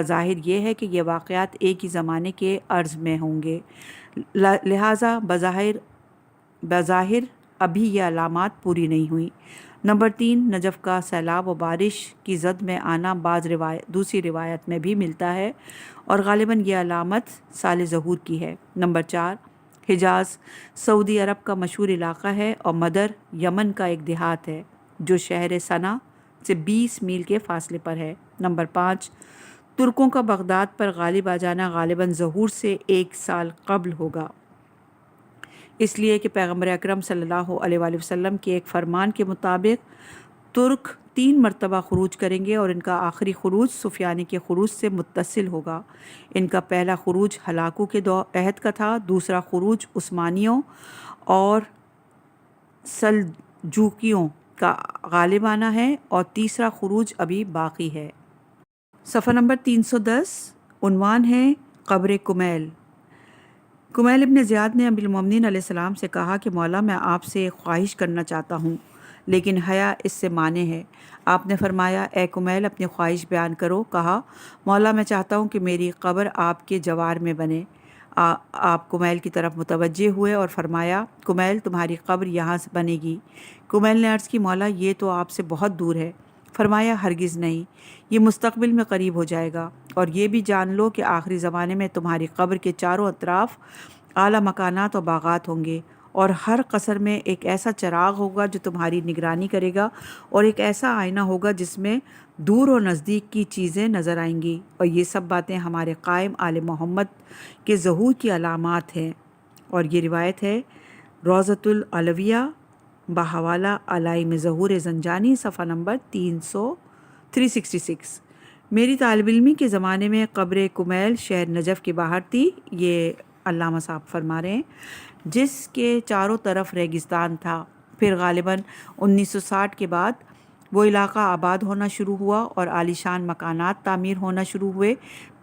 ظاہر یہ ہے کہ یہ واقعات ایک ہی زمانے کے عرض میں ہوں گے، لہٰذا بظاہر ابھی یہ علامات پوری نہیں ہوئیں۔ نمبر 3، نجف کا سیلاب و بارش کی زد میں آنا دوسری روایت میں بھی ملتا ہے اور غالباً یہ علامت سال ظہور کی ہے۔ نمبر 4، حجاز سعودی عرب کا مشہور علاقہ ہے اور مدر یمن کا ایک دیہات ہے جو شہر صنعا سے 20 میل کے فاصلے پر ہے۔ نمبر 5، ترکوں کا بغداد پر غالب آ جانا غالباً ظہور سے 1 سال قبل ہوگا، اس لیے کہ پیغمبر اکرم صلی اللہ علیہ وآلہ وسلم کے ایک فرمان کے مطابق ترک 3 مرتبہ خروج کریں گے اور ان کا آخری خروج سفیانی کے خروج سے متصل ہوگا۔ ان کا پہلا خروج ہلاکو کے عہد کا تھا، دوسرا خروج عثمانیوں اور سلجوقیوں کا غالب آنا ہے اور تیسرا خروج ابھی باقی ہے۔ صفحہ نمبر 310، عنوان ہے قبر کمیل۔ کمیل ابن زیاد نے امیر المومنین علیہ السلام سے کہا کہ مولا میں آپ سے ایک خواہش کرنا چاہتا ہوں لیکن حیا اس سے مانع ہے۔ آپ نے فرمایا اے کمیل اپنی خواہش بیان کرو۔ کہا مولا میں چاہتا ہوں کہ میری قبر آپ کے جوار میں بنے۔ آپ کمیل کی طرف متوجہ ہوئے اور فرمایا کمیل تمہاری قبر یہاں سے بنے گی۔ کمیل نے عرض کی مولا یہ تو آپ سے بہت دور ہے۔ فرمایا ہرگز نہیں، یہ مستقبل میں قریب ہو جائے گا، اور یہ بھی جان لو کہ آخری زمانے میں تمہاری قبر کے چاروں اطراف اعلیٰ مکانات اور باغات ہوں گے، اور ہر قصر میں ایک ایسا چراغ ہوگا جو تمہاری نگرانی کرے گا، اور ایک ایسا آئینہ ہوگا جس میں دور اور نزدیک کی چیزیں نظر آئیں گی، اور یہ سب باتیں ہمارے قائم آل محمد کے ظہور کی علامات ہیں۔ اور یہ روایت ہے روضۃ العلویہ بحوالہ علائم ظہور زنجانی صفحہ نمبر 366۔ میری طالب علمی کے زمانے میں قبر کمیل شہر نجف کے باہر تھی، یہ علامہ صاحب فرما رہے ہیں، جس کے چاروں طرف ریگستان تھا۔ پھر غالباً 1960 کے بعد وہ علاقہ آباد ہونا شروع ہوا اور عالیشان مکانات تعمیر ہونا شروع ہوئے۔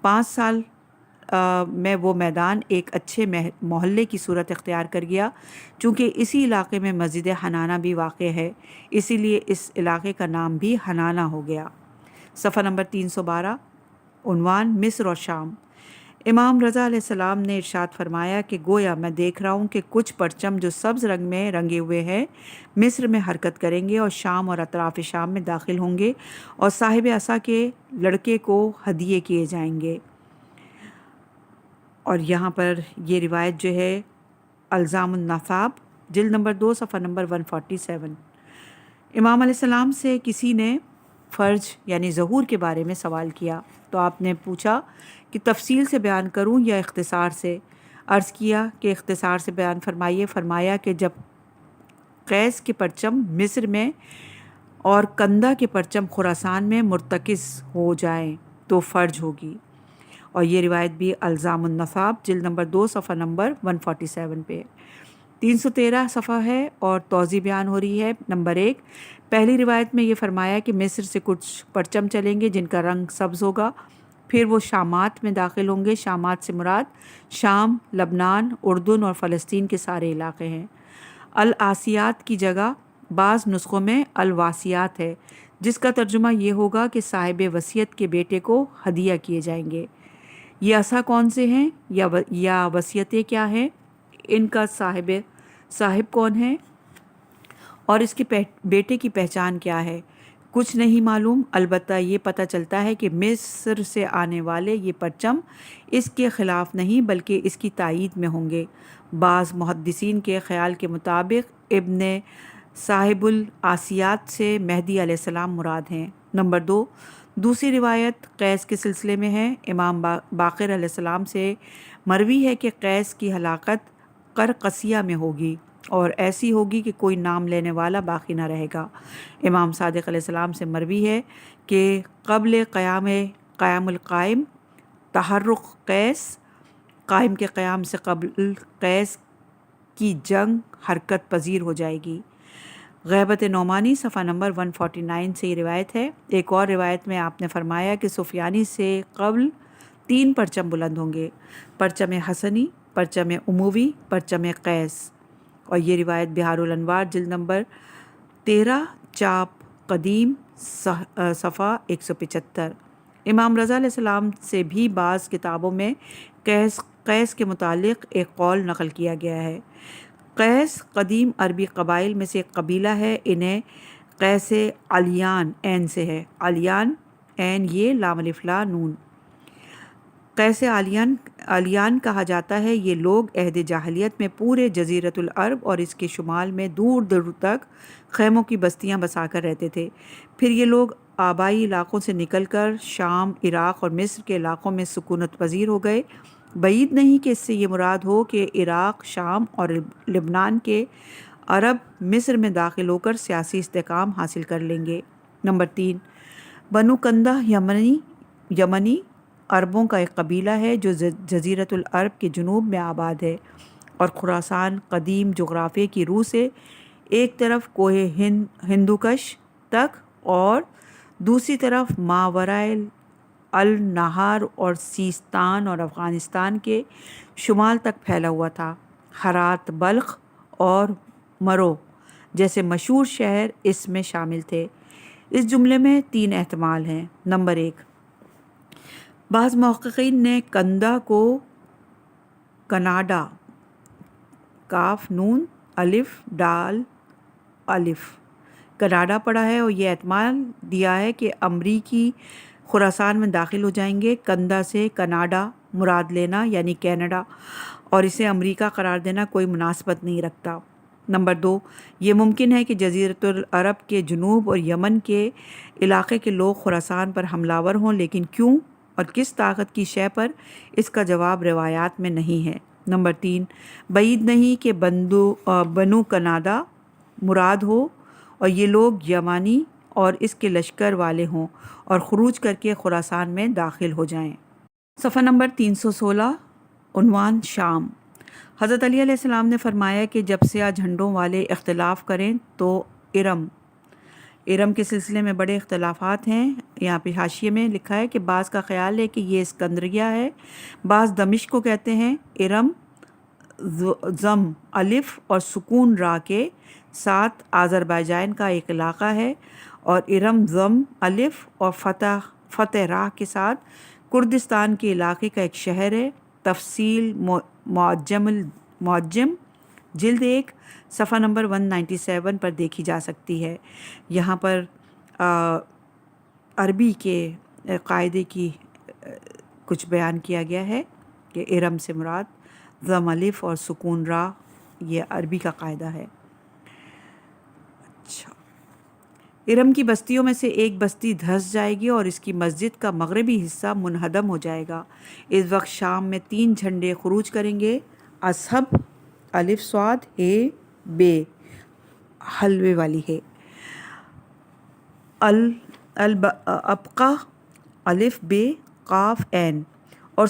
5 سال میں وہ میدان ایک اچھے محلے کی صورت اختیار کر گیا، چونکہ اسی علاقے میں مسجد حنانہ بھی واقع ہے، اسی لیے اس علاقے کا نام بھی حنانہ ہو گیا۔ صفحہ نمبر 312، عنوان مصر اور شام۔ امام رضا علیہ السلام نے ارشاد فرمایا کہ گویا میں دیکھ رہا ہوں کہ کچھ پرچم جو سبز رنگ میں رنگے ہوئے ہیں مصر میں حرکت کریں گے اور شام اور اطراف شام میں داخل ہوں گے، اور صاحب عصا کے لڑکے کو ہدیے کیے جائیں گے۔ اور یہاں پر یہ روایت جو ہے الزام النصاب جلد نمبر 2 صفحہ نمبر 147۔ امام علیہ السلام سے کسی نے فرج یعنی ظہور کے بارے میں سوال کیا تو آپ نے پوچھا کہ تفصیل سے بیان کروں یا اختصار سے؟ عرض کیا کہ اختصار سے بیان فرمائیے۔ فرمایا کہ جب قیس کے پرچم مصر میں اور کندہ کے پرچم خراسان میں مرتکز ہو جائیں تو فرج ہوگی۔ اور یہ روایت بھی الزام النصاب جلد نمبر 2 صفحہ نمبر 147 پہ 313 صفحہ ہے، اور توضیح بیان ہو رہی ہے۔ نمبر 1، پہلی روایت میں یہ فرمایا کہ مصر سے کچھ پرچم چلیں گے جن کا رنگ سبز ہوگا، پھر وہ شامات میں داخل ہوں گے۔ شامات سے مراد شام، لبنان، اردن اور فلسطین کے سارے علاقے ہیں۔ الآسیات کی جگہ بعض نسخوں میں الواسیات ہے، جس کا ترجمہ یہ ہوگا کہ صاحب وصیت کے بیٹے کو ہدیہ کیے جائیں گے۔ یہ عصا کون سے ہیں یا وصیتیں کیا ہیں، ان کا صاحب کون ہے اور اس کے بیٹے کی پہچان کیا ہے، کچھ نہیں معلوم۔ البتہ یہ پتہ چلتا ہے کہ مصر سے آنے والے یہ پرچم اس کے خلاف نہیں بلکہ اس کی تائید میں ہوں گے۔ بعض محدثین کے خیال کے مطابق ابن صاحب الآسیات سے مہدی علیہ السلام مراد ہیں۔ نمبر 2، دوسری روایت قیس کے سلسلے میں ہے۔ امام باقر علیہ السلام سے مروی ہے کہ قیس کی ہلاکت قرقسیہ میں ہوگی اور ایسی ہوگی کہ کوئی نام لینے والا باقی نہ رہے گا۔ امام صادق علیہ السلام سے مروی ہے کہ قبل قیام القائم تحرک قیس، قائم کے قیام سے قبل قیس کی جنگ حرکت پذیر ہو جائے گی۔ غیبت نعمانی صفحہ نمبر 149 سے یہ روایت ہے۔ ایک اور روایت میں آپ نے فرمایا کہ سفیانی سے قبل 3 پرچم بلند ہوں گے، پرچم حسنی، پرچم اموی، پرچم قیس۔ اور یہ روایت بہار الانوار جلد نمبر 13 چاپ قدیم صفحہ 175۔ امام رضا علیہ السلام سے بھی بعض کتابوں میں قیس کے متعلق ایک قول نقل کیا گیا ہے۔ قیس قدیم عربی قبائل میں سے ایک قبیلہ ہے، انہیں قیس علیان عین سے ہے، علیان عین یہ لام الف لا نون، قیس علیان کہا جاتا ہے۔ یہ لوگ عہد جاہلیت میں پورے جزیرۃ العرب اور اس کے شمال میں دور دور تک خیموں کی بستیاں بسا کر رہتے تھے۔ پھر یہ لوگ آبائی علاقوں سے نکل کر شام، عراق اور مصر کے علاقوں میں سکونت پذیر ہو گئے۔ بعید نہیں کہ اس سے یہ مراد ہو کہ عراق، شام اور لبنان کے عرب مصر میں داخل ہو کر سیاسی استحکام حاصل کر لیں گے۔ نمبر 3، بنو کندہ یمنی عربوں کا ایک قبیلہ ہے جو جزیرۃ العرب کے جنوب میں آباد ہے، اور خراسان قدیم جغرافیے کی روح سے ایک طرف کوہ ہندوکش تک اور دوسری طرف ماورائے النہار اور سیستان اور افغانستان کے شمال تک پھیلا ہوا تھا۔ ہرات، بلخ اور مرو جیسے مشہور شہر اس میں شامل تھے۔ اس جملے میں 3 احتمال ہیں۔ نمبر 1، بعض محققین نے کندہ کو کناڈا کاف نون الف ڈال الف کناڈا پڑھا ہے، اور یہ احتمال دیا ہے کہ امریکی خراسان میں داخل ہو جائیں گے۔ کندہ سے کناڈا مراد لینا یعنی کینیڈا اور اسے امریکہ قرار دینا کوئی مناسبت نہیں رکھتا۔ نمبر 2، یہ ممکن ہے کہ جزیرۃ العرب کے جنوب اور یمن کے علاقے کے لوگ خراسان پر حملہ آور ہوں، لیکن کیوں اور کس طاقت کی شے پر، اس کا جواب روایات میں نہیں ہے۔ نمبر 3، بعید نہیں کہ بنو کناڈا مراد ہو اور یہ لوگ یمانی اور اس کے لشکر والے ہوں اور خروج کر کے خراسان میں داخل ہو جائیں۔ صفحہ نمبر 316، عنوان شام۔ حضرت علی علیہ السلام نے فرمایا کہ جب سیاہ جھنڈوں والے اختلاف کریں تو ارم کے سلسلے میں بڑے اختلافات ہیں. یہاں پہ حاشیے میں لکھا ہے کہ بعض کا خیال ہے کہ یہ اسکندریہ ہے، بعض دمشق کو کہتے ہیں. ارم ضم الف اور سکون را کے ساتھ آذربائیجان کا ایک علاقہ ہے، اور ارم ضم الف اور فتح را کے ساتھ کردستان کے علاقے کا ایک شہر ہے. تفصیل معجم جلد 1 صفحہ نمبر 197 پر دیکھی جا سکتی ہے. یہاں پر عربی کے قاعدے کی کچھ بیان کیا گیا ہے کہ ارم سے مراد ضم الف اور سکون را، یہ عربی کا قاعدہ ہے. اچھا، ارم کی بستیوں میں سے ایک بستی دھس جائے گی اور اس کی مسجد کا مغربی حصہ منہدم ہو جائے گا. اس وقت شام میں 3 جھنڈے خروج کریں گے. اصحب الف صاد ہے بے حلوے والی ہے، ابقا الف بے قاف عین، اور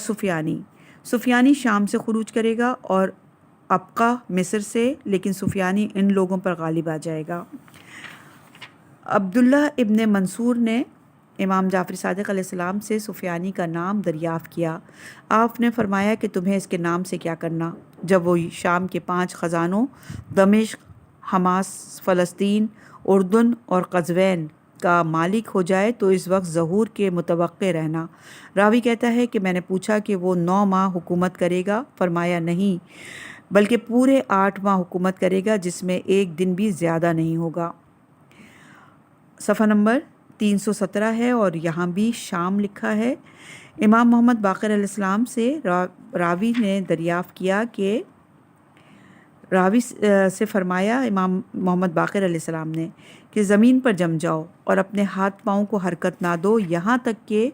سفیانی شام سے خروج کرے گا اور ابقا مصر سے، لیکن سفیانی ان لوگوں پر غالب آ جائے گا. عبداللہ ابن منصور نے امام جعفر صادق علیہ السلام سے سفیانی کا نام دریافت کیا. آپ نے فرمایا کہ تمہیں اس کے نام سے کیا کرنا. جب وہ شام کے 5 خزانوں دمشق، حماس، فلسطین، اردن اور قزوین کا مالک ہو جائے تو اس وقت ظہور کے متوقع رہنا. راوی کہتا ہے کہ میں نے پوچھا کہ وہ 9 ماہ حکومت کرے گا؟ فرمایا نہیں، بلکہ پورے 8 ماہ حکومت کرے گا، جس میں ایک دن بھی زیادہ نہیں ہوگا. صفحہ نمبر 317 ہے اور یہاں بھی شام لکھا ہے. امام محمد باقر علیہ السلام سے راوی نے دریافت کیا کہ راوی سے فرمایا امام محمد باقر علیہ السلام نے کہ زمین پر جم جاؤ اور اپنے ہاتھ پاؤں کو حرکت نہ دو یہاں تک کہ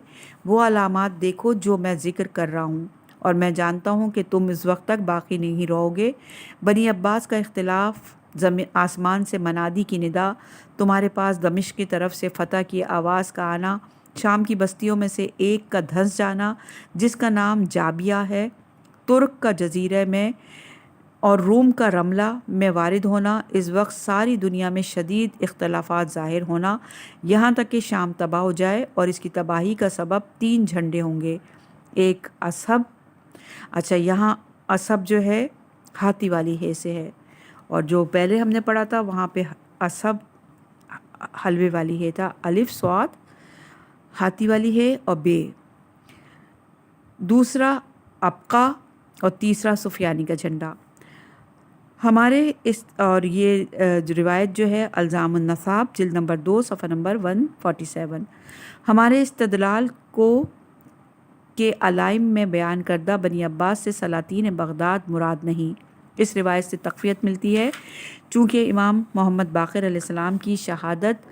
وہ علامات دیکھو جو میں ذکر کر رہا ہوں، اور میں جانتا ہوں کہ تم اس وقت تک باقی نہیں رہو گے. بنی عباس کا اختلاف، آسمان سے منادی کی ندا، تمہارے پاس دمشق کی طرف سے فتح کی آواز کا آنا، شام کی بستیوں میں سے ایک کا دھنس جانا جس کا نام جابیہ ہے، ترک کا جزیرے میں اور روم کا رملہ میں وارد ہونا، اس وقت ساری دنیا میں شدید اختلافات ظاہر ہونا یہاں تک کہ شام تباہ ہو جائے، اور اس کی تباہی کا سبب 3 جھنڈے ہوں گے. ایک اصحب، اچھا یہاں اصحب جو ہے ہاتھی والی ہے سے ہے، اور جو پہلے ہم نے پڑھا تھا وہاں پہ اصحب حلوے والی ہے تھا. الف صاد ہاتھی والی ہے اور بے. دوسرا ابقا اور تیسرا سفیانی کا جھنڈا. ہمارے اس اور یہ روایت جو ہے الزام النصاب جلد نمبر 2 صفحہ نمبر 147. ہمارے استدلال کو کے علائم میں بیان کردہ بنی عباس سے سلاطین بغداد مراد نہیں. اس روایت سے تقویت ملتی ہے چونکہ امام محمد باقر علیہ السلام کی شہادت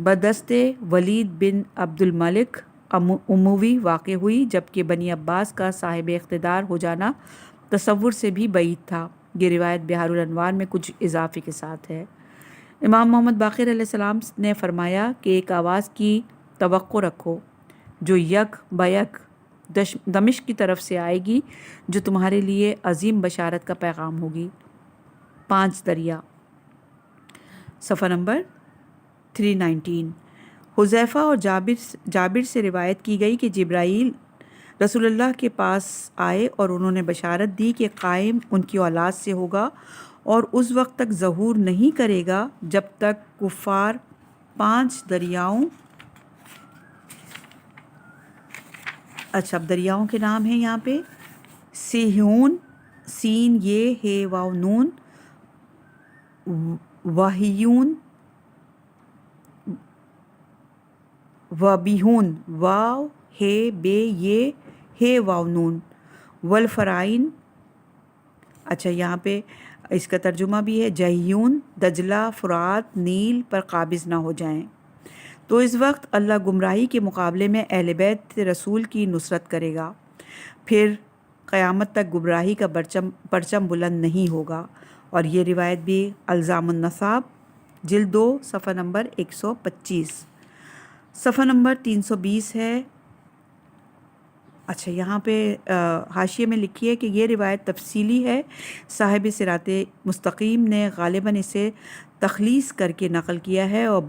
بدست ولید بن عبد الملک اموی واقع ہوئی، جبکہ بنی عباس کا صاحب اقتدار ہو جانا تصور سے بھی بعید تھا. یہ روایت بحار الانوار میں کچھ اضافے کے ساتھ ہے. امام محمد باقر علیہ السلام نے فرمایا کہ ایک آواز کی توقع رکھو جو یک بیک دمشق کی طرف سے آئے گی، جو تمہارے لیے عظیم بشارت کا پیغام ہوگی. 5 دریا. صفحہ نمبر 319. حذیفہ اور جابر سے روایت کی گئی کہ جبرائیل رسول اللہ کے پاس آئے اور انہوں نے بشارت دی کہ قائم ان کی اولاد سے ہوگا اور اس وقت تک ظہور نہیں کرے گا جب تک کفار 5 دریاؤں، اچھا اب دریاؤں کے نام ہیں یہاں پہ سیہون سین یہ ہے واو نون، وحیون وبیہون واو ہے بے یہ ہے واو نون، والفرائن، اچھا یہاں پہ اس کا ترجمہ بھی ہے جہیون دجلہ فرات نیل پر قابض نہ ہو جائیں. تو اس وقت اللہ گمراہی کے مقابلے میں اہل بیت رسول کی نصرت کرے گا، پھر قیامت تک گمراہی کا پرچم بلند نہیں ہوگا. اور یہ روایت بھی الزام النصاب جلد 2 صفحہ نمبر 125. صفحہ نمبر 320 ہے. اچھا یہاں پہ حاشیے میں لکھی ہے کہ یہ روایت تفصیلی ہے. صاحب صراط مستقیم نے غالباً اسے تخلیص کر کے نقل کیا ہے، اور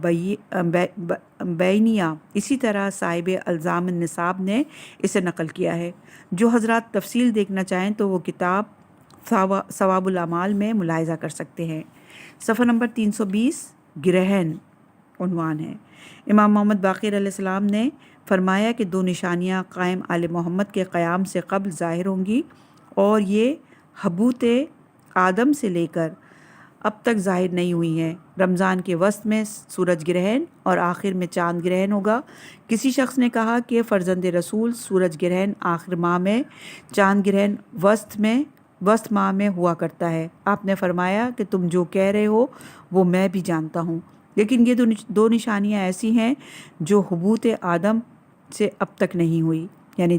بینیہ اسی طرح صاحب الزام النصاب نے اسے نقل کیا ہے۔ جو حضرات تفصیل دیکھنا چاہیں تو وہ کتاب ثواب الاعمال میں ملاحظہ کر سکتے ہیں۔ صفحہ نمبر 320 گرہن عنوان ہے۔ امام محمد باقر علیہ السلام نے فرمایا کہ 2 نشانیاں قائم آل محمد کے قیام سے قبل ظاہر ہوں گی، اور یہ حبوط آدم سے لے کر اب تک ظاہر نہیں ہوئی ہیں۔ رمضان کے وسط میں سورج گرہن اور آخر میں چاند گرہن ہوگا۔ کسی شخص نے کہا کہ فرزند رسول سورج گرہن آخر ماہ میں، چاند گرہن وسط ماہ میں ہوا کرتا ہے۔ آپ نے فرمایا کہ تم جو کہہ رہے ہو وہ میں بھی جانتا ہوں، لیکن یہ 2 نشانیاں ایسی ہیں جو حبوط آدم سے اب تک نہیں ہوئی، یعنی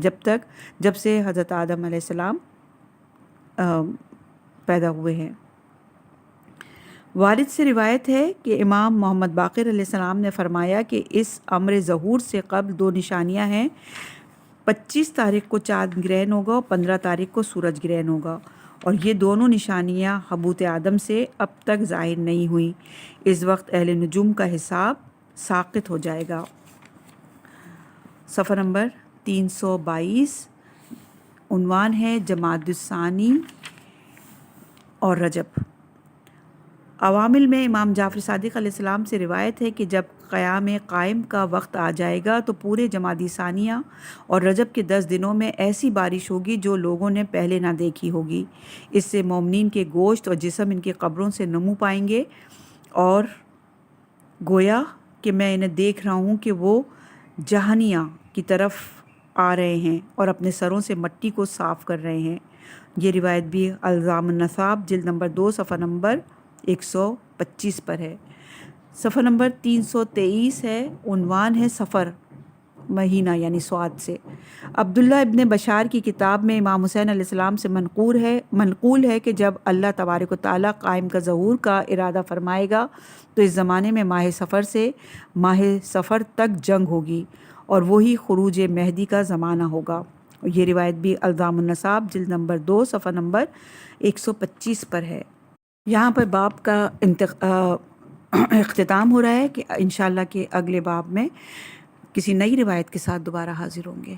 جب سے حضرت آدم علیہ السلام پیدا ہوئے ہیں۔ والد سے روایت ہے کہ امام محمد باقر علیہ السلام نے فرمایا کہ اس امر ظہور سے قبل 2 نشانیاں ہیں۔ 25 تاریخ کو چاند گرہن ہوگا اور 15 تاریخ کو سورج گرہن ہوگا، اور یہ دونوں نشانیاں حبوط آدم سے اب تک ظاہر نہیں ہوئیں۔ اس وقت اہل نجوم کا حساب ساقط ہو جائے گا۔ صفحہ نمبر 322 عنوان ہے جمادی الثانی اور رجب۔ عوامل میں امام جعفر صادق علیہ السلام سے روایت ہے کہ جب قیام قائم کا وقت آ جائے گا تو پورے جمادی ثانیہ اور رجب کے 10 دنوں میں ایسی بارش ہوگی جو لوگوں نے پہلے نہ دیکھی ہوگی۔ اس سے مومنین کے گوشت اور جسم ان کی قبروں سے نمو پائیں گے، اور گویا کہ میں انہیں دیکھ رہا ہوں کہ وہ جہنیہ کی طرف آ رہے ہیں اور اپنے سروں سے مٹی کو صاف کر رہے ہیں۔ یہ روایت بھی الزام النصاب جلد نمبر 2 صفحہ نمبر 125 پر ہے۔ صفحہ نمبر 323 ہے، عنوان ہے سفر مہینہ یعنی سواد سے۔ عبداللہ ابن بشار کی کتاب میں امام حسین علیہ السلام سے منقول ہے کہ جب اللہ تبارک و تعالیٰ قائم کا ظہور کا ارادہ فرمائے گا تو اس زمانے میں ماہ سفر سے ماہ سفر تک جنگ ہوگی، اور وہی خروج مہدی کا زمانہ ہوگا۔ یہ روایت بھی الزام النصاب جلد نمبر 2 صفحہ نمبر 125 پر ہے۔ یہاں پر باب کا اختتام ہو رہا ہے کہ انشاءاللہ کہ اگلے باب میں کسی نئی روایت کے ساتھ دوبارہ حاضر ہوں گے۔